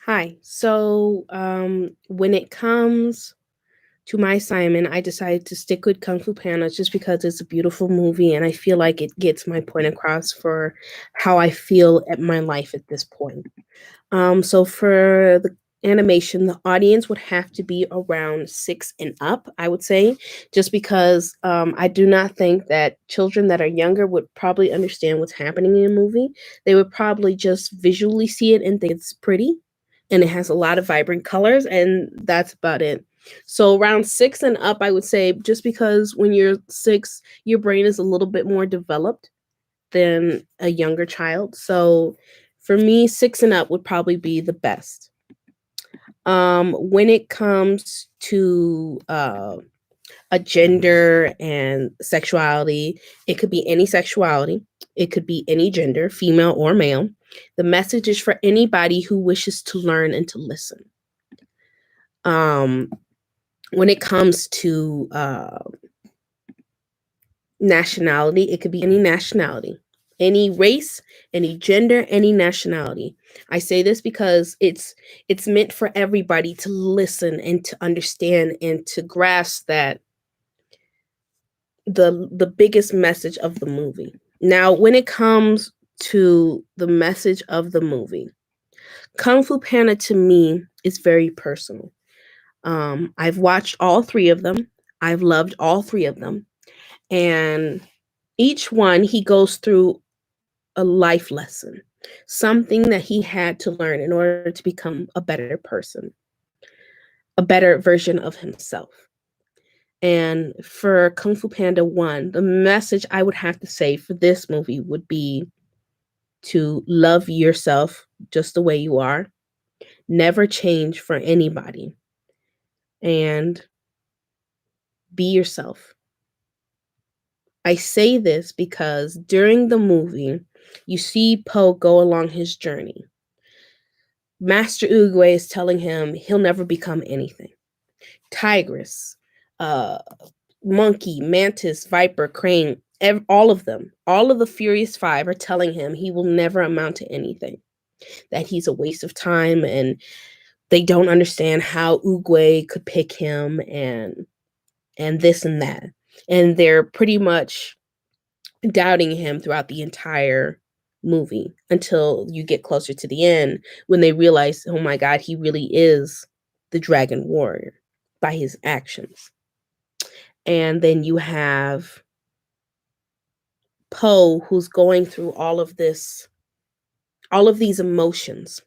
Hi. When it comes to my assignment, I decided to stick with Kung Fu Panda just because it's a beautiful movie and I feel like it gets my point across for how I feel at my life at this point. So for the animation, the audience would have to be around 6 and up, I would say, just because I do not think that children that are younger would probably understand what's happening in a movie. They would probably just visually see it and think it's pretty and it has a lot of vibrant colors, and that's about it. So around 6 and up, I would say, just because when you're 6, your brain is a little bit more developed than a younger child. So for me, 6 and up would probably be the best. When it comes to a gender and sexuality, it could be any sexuality, it could be any gender, female or male. The message is for anybody who wishes to learn and to listen. Um, when it comes to nationality, it could be any nationality, any race, any gender, any nationality. I say this because it's meant for everybody to listen and to understand and to grasp that the biggest message of the movie. Now, when it comes to the message of the movie, Kung Fu Panda to me is very personal. I've watched all three of them. I've loved all three of them. And each one, he goes through a life lesson, something that he had to learn in order to become a better person, a better version of himself. And for Kung Fu Panda 1, the message I would have to say for this movie would be to love yourself just the way you are, never change for anybody, and be yourself. I say this because during the movie, you see Poe go along his journey. Master Oogway is telling him he'll never become anything. Tigress, uh, monkey, mantis, viper, crane, all of them, all of the Furious Five are telling him he will never amount to anything, that he's a waste of time, and they don't understand how Oogway could pick him and this and that. And they're pretty much doubting him throughout the entire movie until you get closer to the end when they realize, oh my God, he really is the Dragon Warrior by his actions. And then you have Poe, who's going through all of these emotions,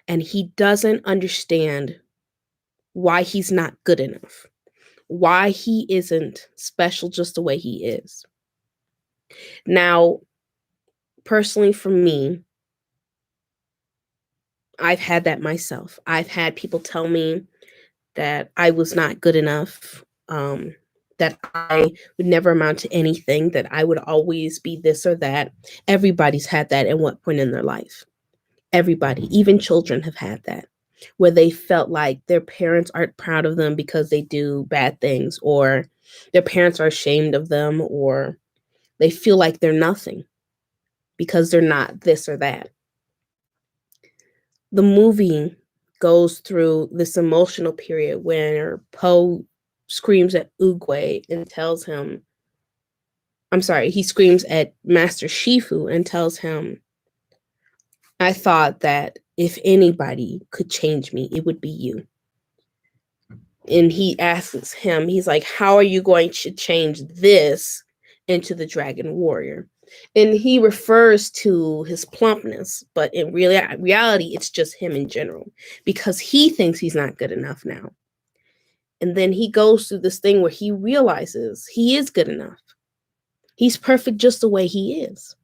and he doesn't understand why he's not good enough, why he isn't special just the way he is. Now, personally, for me, I've had that myself. I've had people tell me that I was not good enough, that I would never amount to anything, that I would always be this or that. Everybody's had that at one point in their life. Everybody, even children, have had that, where they felt like their parents aren't proud of them because they do bad things, or their parents are ashamed of them, or they feel like they're nothing because they're not this or that. The movie goes through this emotional period where Poe screams at Oogway and tells him, I'm sorry, he screams at Master Shifu and tells him, I thought that if anybody could change me, it would be you. And he asks him, he's like, how are you going to change this into the Dragon Warrior? And he refers to his plumpness, but in reality, it's just him in general because he thinks he's not good enough now. And then he goes through this thing where he realizes he is good enough. He's perfect just the way he is.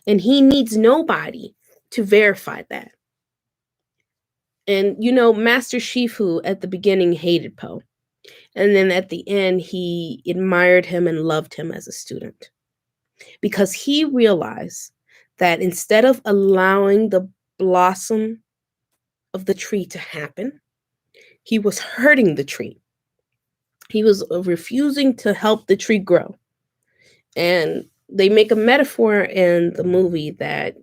And he needs nobody to verify that. And, Master Shifu at the beginning hated Poe. And then at the end, he admired him and loved him as a student because he realized that instead of allowing the blossom of the tree to happen, he was hurting the tree. He was refusing to help the tree grow. And they make a metaphor in the movie that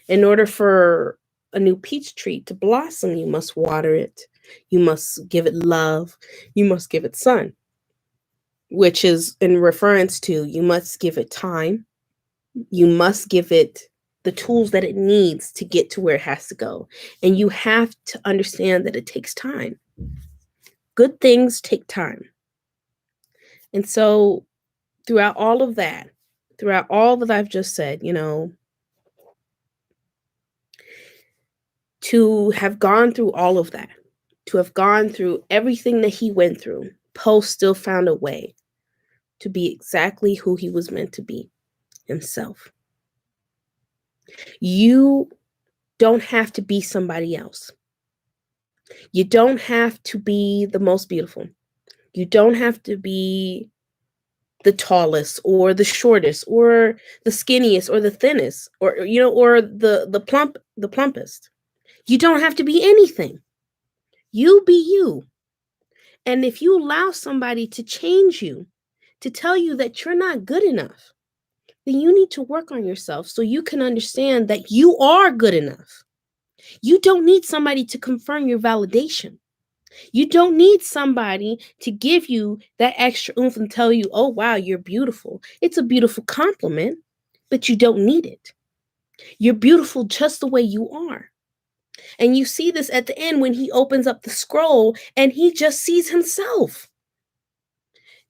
in order for a new peach tree to blossom, you must water it. You must give it love. You must give it sun, which is in reference to you must give it time. You must give it the tools that it needs to get to where it has to go. And you have to understand that it takes time. Good things take time. And so throughout all of that, throughout all that I've just said, to have gone through all of that, to have gone through everything that he went through, Poe still found a way to be exactly who he was meant to be, himself. You don't have to be somebody else. You don't have to be the most beautiful. You don't have to be the tallest or the shortest or the skinniest or the thinnest or the plumpest. You don't have to be anything. You be you. And if you allow somebody to change you, to tell you that you're not good enough, then you need to work on yourself so you can understand that you are good enough. You don't need somebody to confirm your validation. You don't need somebody to give you that extra oomph and tell you, oh, wow, you're beautiful. It's a beautiful compliment, but you don't need it. You're beautiful just the way you are. And you see this at the end when he opens up the scroll and he just sees himself.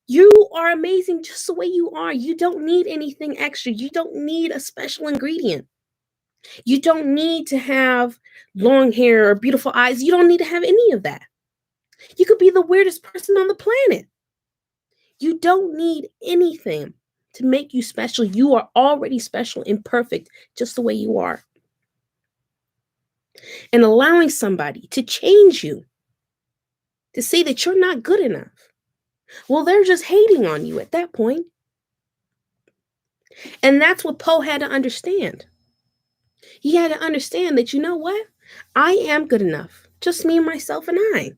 You are amazing just the way you are. You don't need anything extra. You don't need a special ingredient. You don't need to have long hair or beautiful eyes. You don't need to have any of that. You could be the weirdest person on the planet. You don't need anything to make you special. You are already special and perfect just the way you are. And allowing somebody to change you, to say that you're not good enough, well, they're just hating on you at that point. And that's what Poe had to understand. He had to understand that, you know what? I am good enough. Just me, myself, and I.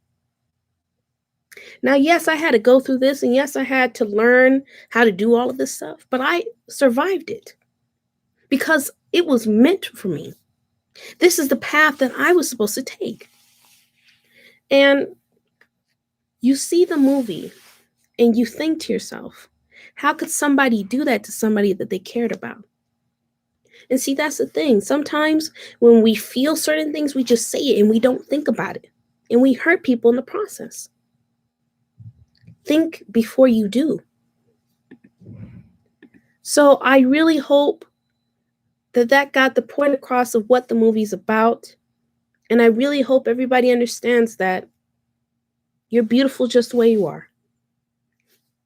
Now, yes, I had to go through this, and yes, I had to learn how to do all of this stuff, but I survived it because it was meant for me. This is the path that I was supposed to take. And you see the movie and you think to yourself, how could somebody do that to somebody that they cared about? And see, that's the thing. Sometimes when we feel certain things, we just say it and we don't think about it. And we hurt people in the process. Think before you do. So I really hope that got the point across of what the movie's about. And I really hope everybody understands that you're beautiful just the way you are.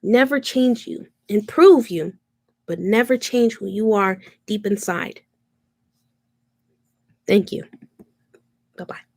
Never change you. Improve you, but never change who you are deep inside. Thank you. Bye-bye.